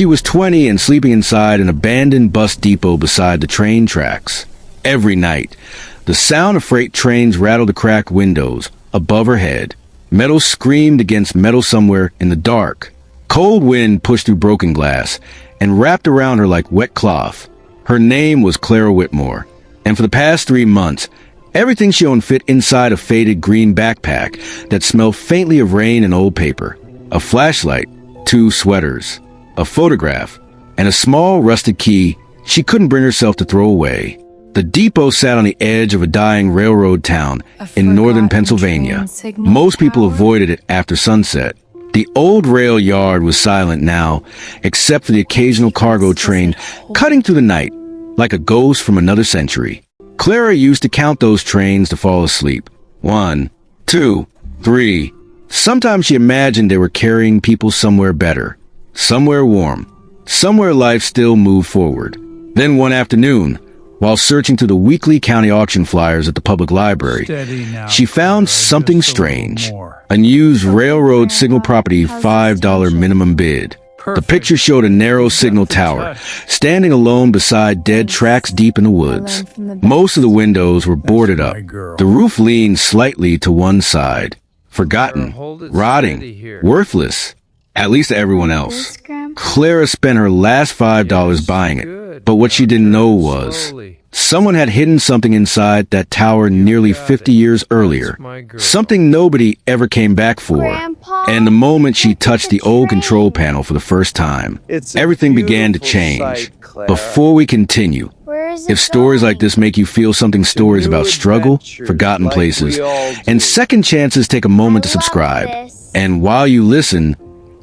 She was 20 and sleeping inside an abandoned bus depot beside the train tracks. Every night, the sound of freight trains rattled the cracked windows above her head. Metal screamed against metal somewhere in the dark. Cold wind pushed through broken glass and wrapped around her like wet cloth. Her name was Clara Whitmore, and for the past 3 months, everything she owned fit inside a faded green backpack that smelled faintly of rain and old paper. A flashlight, 2 sweaters, a photograph, and a small rusted key she couldn't bring herself to throw away. The depot sat on the edge of a dying railroad town in northern Pennsylvania. Most people avoided it after sunset. The old rail yard was silent now, except for the occasional cargo train cutting through the night like a ghost from another century. Clara used to count those trains to fall asleep. 1, 2, 3. Sometimes she imagined they were carrying people somewhere better, somewhere warm, somewhere life still moved forward. Then one afternoon, while searching through the weekly county auction flyers at the public library, she found something strange. A used railroad signal property $5 minimum bid. The picture showed a narrow signal tower, standing alone beside dead tracks deep in the woods. Most of the windows were boarded up. The roof leaned slightly to one side. Forgotten, rotting, worthless, at least to everyone else. Clara spent her last $5 buying it, but what she didn't know was someone had hidden something inside that tower nearly 50 years earlier, something nobody ever came back for. And the moment she touched the old control panel for the first time, everything began to change. Before we continue, if stories like this make you feel something, stories about struggle, forgotten places, and second chances, take a moment to subscribe. And while you listen,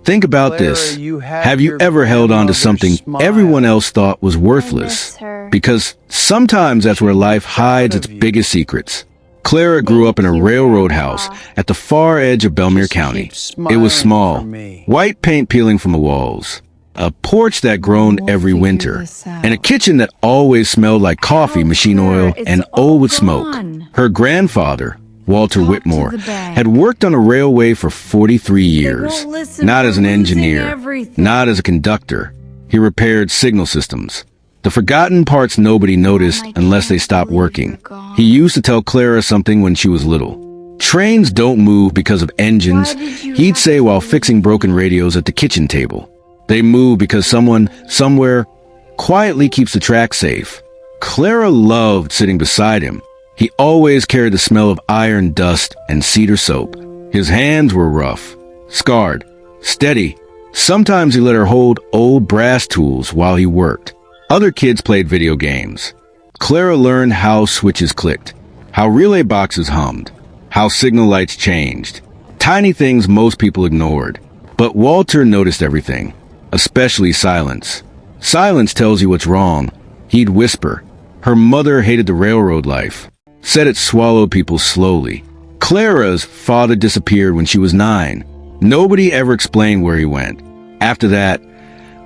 think about this. Have you ever held on to something everyone else thought was worthless? Because sometimes that's where life hides its biggest secrets. Clara grew up in a railroad house at the far edge of Belmere County. It was small, white paint peeling from the walls, a porch that groaned every winter, and a kitchen that always smelled like coffee, machine oil, and old with smoke. Her grandfather, Walter Whitmore, had worked on a railway for 43 years, not as an engineer, not as a conductor. He repaired signal systems, the forgotten parts nobody noticed unless they stopped working. He used to tell Clara something when she was little. Trains don't move because of engines, he'd say while fixing broken radios at the kitchen table. They move because someone, somewhere, quietly keeps the track safe. Clara loved sitting beside him. He always carried the smell of iron dust and cedar soap. His hands were rough, scarred, steady. Sometimes he let her hold old brass tools while he worked. Other kids played video games. Clara learned how switches clicked, how relay boxes hummed, how signal lights changed. Tiny things most people ignored. But Walter noticed everything, especially silence. Silence tells you what's wrong, he'd whisper. Her mother hated the railroad life, said it swallowed people slowly. Clara's father disappeared when she was 9. Nobody ever explained where he went. After that,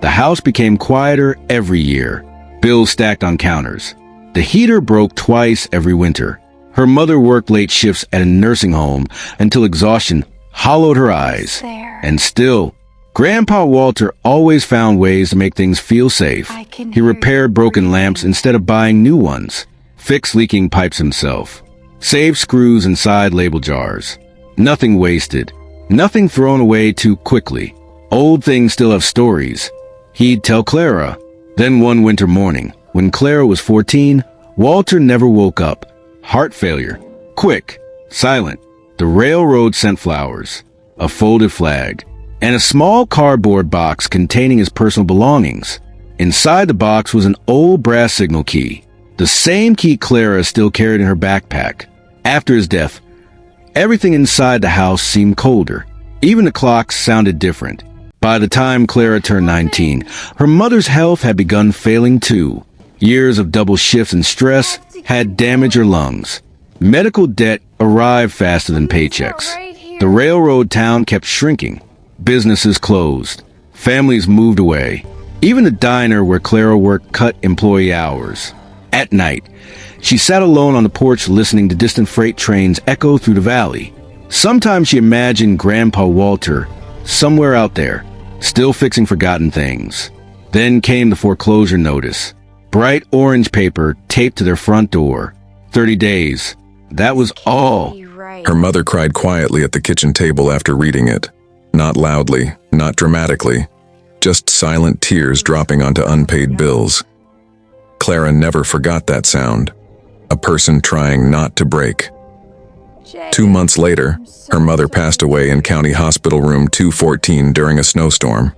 the house became quieter every year. Bills stacked on counters. The heater broke twice every winter. Her mother worked late shifts at a nursing home until exhaustion hollowed her eyes. And still, Grandpa Walter always found ways to make things feel safe. He repaired broken lamps instead of buying new ones, fixed leaking pipes himself, saved screws inside label jars. Nothing wasted, nothing thrown away too quickly. Old things still have stories, he'd tell Clara. Then one winter morning, when Clara was 14, Walter never woke up. Heart failure. Quick. Silent. The railroad sent flowers, a folded flag, and a small cardboard box containing his personal belongings. Inside the box was an old brass signal key, the same key Clara still carried in her backpack. After his death, everything inside the house seemed colder. Even the clocks sounded different. By the time Clara turned 19, her mother's health had begun failing too. Years of double shifts and stress had damaged her lungs. Medical debt arrived faster than paychecks. The railroad town kept shrinking. Businesses closed. Families moved away. Even the diner where Clara worked cut employee hours. At night, she sat alone on the porch listening to distant freight trains echo through the valley. Sometimes she imagined Grandpa Walter somewhere out there, still fixing forgotten things. Then came the foreclosure notice. Bright orange paper taped to their front door. 30 days. That was all. Her mother cried quietly at the kitchen table after reading it. Not loudly, not dramatically, just silent tears dropping onto unpaid bills. Clara never forgot that sound. A person trying not to break. 2 months later, her mother passed away in County Hospital Room 214 during a snowstorm.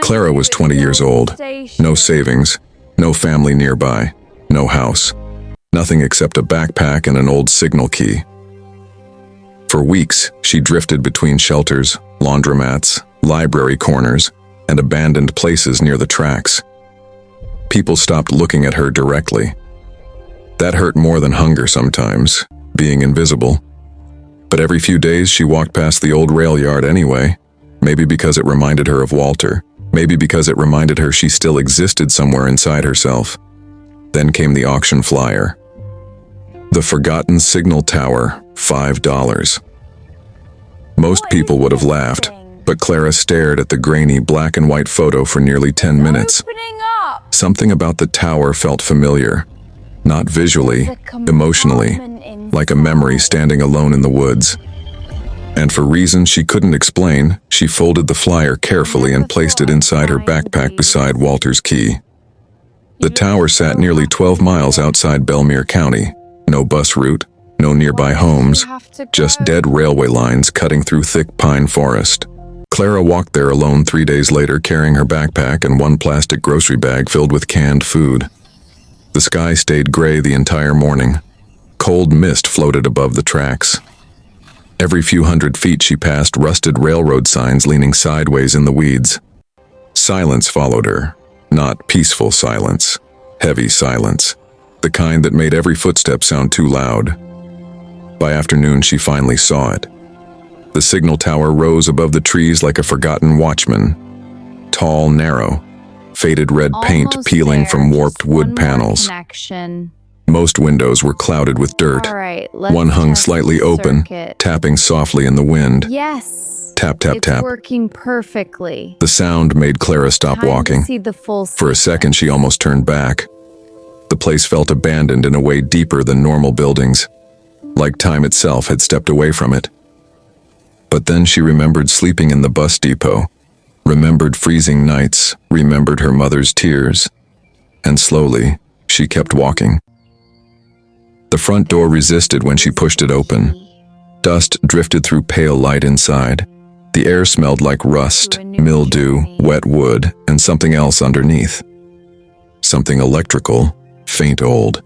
Clara was 20 years old. No savings, no family nearby, no house. Nothing except a backpack and an old signal key. For weeks, she drifted between shelters, laundromats, library corners, and abandoned places near the tracks. People stopped looking at her directly. That hurt more than hunger sometimes, being invisible. But every few days she walked past the old rail yard anyway, maybe because it reminded her of Walter, maybe because it reminded her she still existed somewhere inside herself. Then came the auction flyer. The Forgotten Signal Tower, $5. Most people would have laughed, but Clara stared at the grainy black and white photo for nearly 10 minutes. Something about the tower felt familiar, not visually, emotionally, like a memory standing alone in the woods. And for reasons she couldn't explain, she folded the flyer carefully and placed it inside her backpack beside Walter's key. The tower sat nearly 12 miles outside Belmere County. No bus route, no nearby homes, just dead railway lines cutting through thick pine forest. Clara walked there alone 3 days later, carrying her backpack and one plastic grocery bag filled with canned food. The sky stayed gray the entire morning. Cold mist floated above the tracks. Every few hundred feet she passed rusted railroad signs leaning sideways in the weeds. Silence followed her. Not peaceful silence. Heavy silence. The kind that made every footstep sound too loud. By afternoon, she finally saw it. The signal tower rose above the trees like a forgotten watchman. Tall, narrow, faded red paint peeling from warped wood panels. Most windows were clouded with dirt. One hung slightly open, tapping softly in the wind. Yes. Tap, tap, tap. It's working perfectly. The sound made Clara stop walking. For a second, she almost turned back. The place felt abandoned in a way deeper than normal buildings, like time itself had stepped away from it. But then she remembered sleeping in the bus depot, remembered freezing nights, remembered her mother's tears, and slowly, she kept walking. The front door resisted when she pushed it open. Dust drifted through pale light inside. The air smelled like rust, mildew, wet wood, and something else underneath. Something electrical, faint old.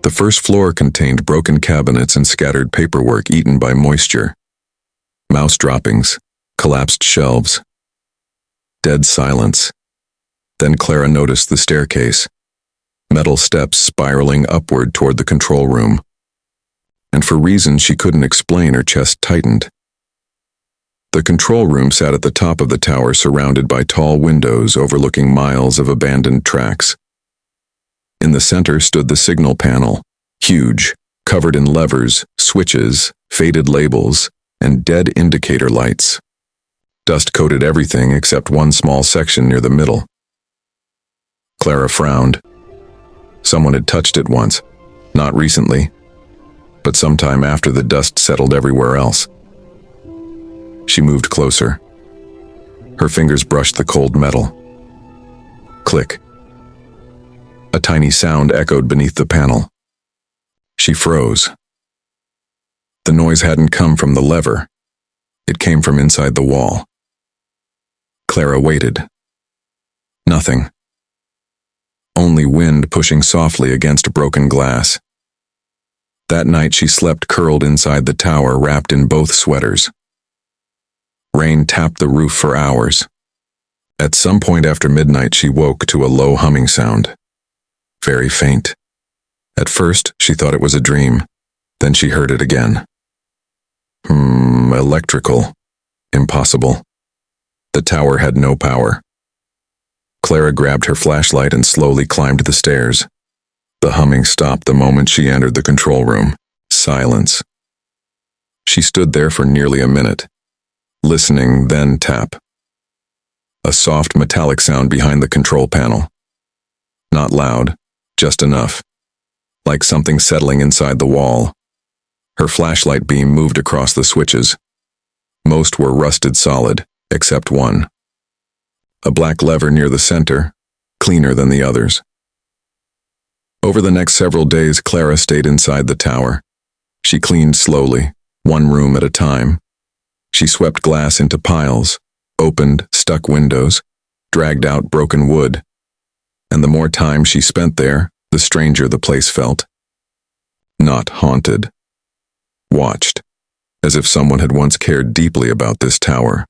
The first floor contained broken cabinets and scattered paperwork eaten by moisture. Mouse droppings, collapsed shelves. Dead silence. Then Clara noticed the staircase. Metal steps spiraling upward toward the control room. And for reasons she couldn't explain, her chest tightened. The control room sat at the top of the tower, surrounded by tall windows overlooking miles of abandoned tracks. In the center stood the signal panel, huge, covered in levers, switches, faded labels, and dead indicator lights. Dust coated everything except one small section near the middle. Clara frowned. Someone had touched it once, not recently, but sometime after the dust settled everywhere else. She moved closer. Her fingers brushed the cold metal. Click. A tiny sound echoed beneath the panel. She froze. The noise hadn't come from the lever. It came from inside the wall. Clara waited. Nothing. Only wind pushing softly against broken glass. That night she slept curled inside the tower, wrapped in both sweaters. Rain tapped the roof for hours. At some point after midnight, she woke to a low humming sound. Very faint. At first, she thought it was a dream. Then she heard it again. Electrical. Impossible. The tower had no power. Clara grabbed her flashlight and slowly climbed the stairs. The humming stopped the moment she entered the control room. Silence. She stood there for nearly a minute, listening, then tap. a soft metallic sound behind the control panel. Not loud, just enough. Like something settling inside the wall. Her flashlight beam moved across the switches. Most were rusted solid, except one. A black lever near the center, cleaner than the others. Over the next several days, Clara stayed inside the tower. She cleaned slowly, one room at a time. She swept glass into piles, opened stuck windows, dragged out broken wood. And the more time she spent there, the stranger the place felt. Not haunted. Watched, as if someone had once cared deeply about this tower.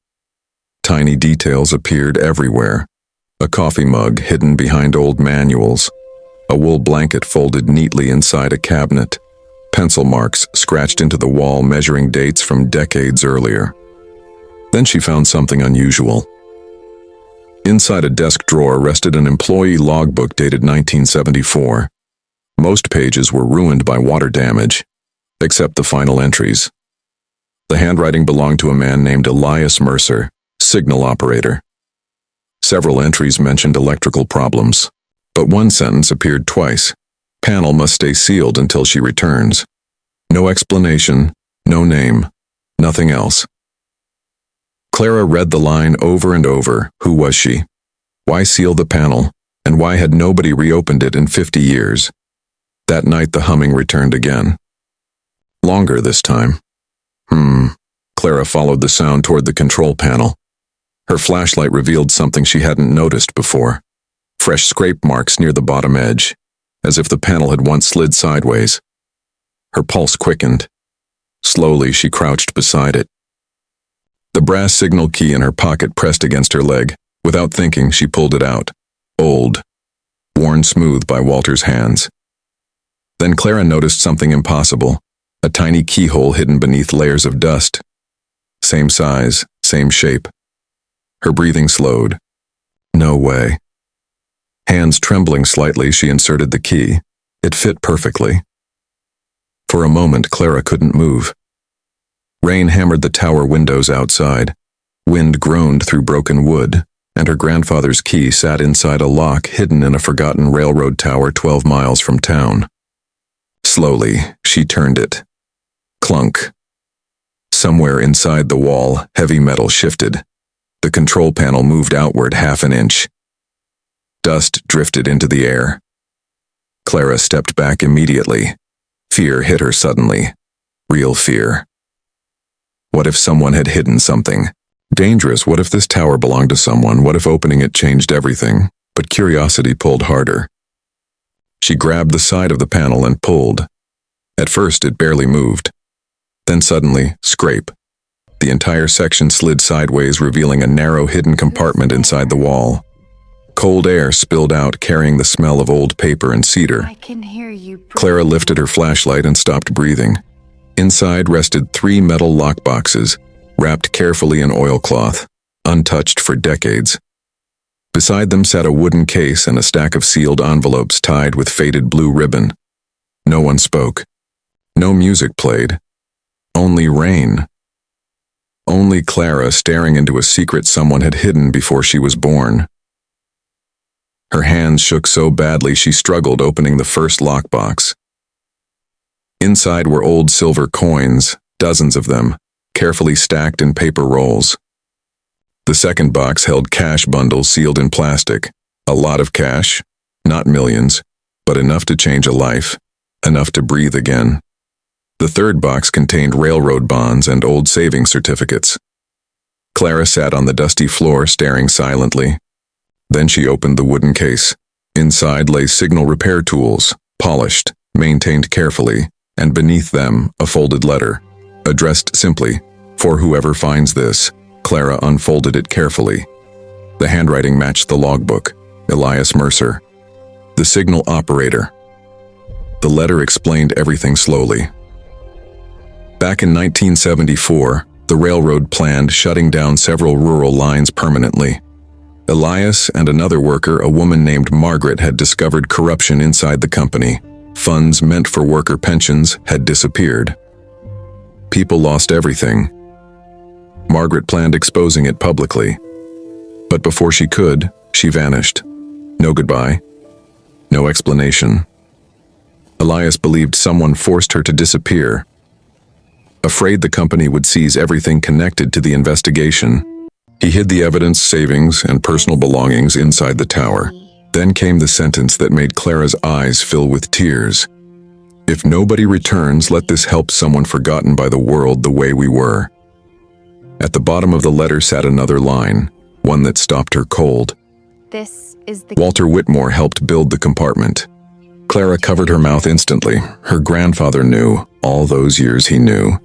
Tiny details appeared everywhere. A coffee mug hidden behind old manuals. A wool blanket folded neatly inside a cabinet. Pencil marks scratched into the wall measuring dates from decades earlier. Then she found something unusual. Inside a desk drawer rested an employee logbook dated 1974. Most pages were ruined by water damage, except the final entries. The handwriting belonged to a man named Elias Mercer, signal operator. Several entries mentioned electrical problems, but one sentence appeared twice. Panel must stay sealed until she returns. No explanation, no name, nothing else. Clara read the line over and over. Who was she? Why seal the panel? And why had nobody reopened it in 50 years? That night the humming returned again. Longer this time. Clara followed the sound toward the control panel. Her flashlight revealed something she hadn't noticed before. Fresh scrape marks near the bottom edge, as if the panel had once slid sideways. Her pulse quickened. Slowly she crouched beside it. The brass signal key in her pocket pressed against her leg. Without thinking, she pulled it out. Old. Worn smooth by Walter's hands. Then Clara noticed something impossible. A tiny keyhole hidden beneath layers of dust. Same size, same shape. Her breathing slowed. No way. Hands trembling slightly, she inserted the key. It fit perfectly. For a moment, Clara couldn't move. Rain hammered the tower windows outside. Wind groaned through broken wood, and her grandfather's key sat inside a lock hidden in a forgotten railroad tower 12 miles from town. Slowly, she turned it. Clunk. Somewhere inside the wall, heavy metal shifted. The control panel moved outward half an inch. Dust drifted into the air. Clara stepped back immediately. Fear hit her suddenly. Real fear. What if someone had hidden something? Dangerous. What if this tower belonged to someone? What if opening it changed everything? But curiosity pulled harder. She grabbed the side of the panel and pulled. At first, it barely moved. Then suddenly, scrape. The entire section slid sideways, revealing a narrow hidden compartment inside the wall. Cold air spilled out, carrying the smell of old paper and cedar. I can hear you. Clara lifted her flashlight and stopped breathing. Inside rested 3 metal lockboxes, wrapped carefully in oilcloth, untouched for decades. Beside them sat a wooden case and a stack of sealed envelopes tied with faded blue ribbon. No one spoke. No music played. Only rain. Only Clara staring into a secret someone had hidden before she was born. Her hands shook so badly she struggled opening the first lockbox. Inside were old silver coins, dozens of them, carefully stacked in paper rolls. The second box held cash bundles sealed in plastic. A lot of cash, not millions, but enough to change a life, enough to breathe again. The third box contained railroad bonds and old saving certificates. Clara sat on the dusty floor staring silently. Then she opened the wooden case. Inside lay signal repair tools, polished, maintained carefully, and beneath them a folded letter, addressed simply, "For whoever finds this." Clara unfolded it carefully. The handwriting matched the logbook. Elias Mercer, the signal operator. The letter explained everything slowly. Back in 1974, the railroad planned shutting down several rural lines permanently. Elias and another worker, a woman named Margaret, had discovered corruption inside the company. Funds meant for worker pensions had disappeared. People lost everything. Margaret planned exposing it publicly. But before she could, she vanished. No goodbye. No explanation. Elias believed someone forced her to disappear. Afraid the company would seize everything connected to the investigation, he hid the evidence, savings, and personal belongings inside the tower. Then came the sentence that made Clara's eyes fill with tears. If nobody returns, let this help someone forgotten by the world the way we were. At the bottom of the letter sat another line, one that stopped her cold. This is the Walter Whitmore helped build the compartment. Clara covered her mouth instantly. Her grandfather knew, all those years he knew.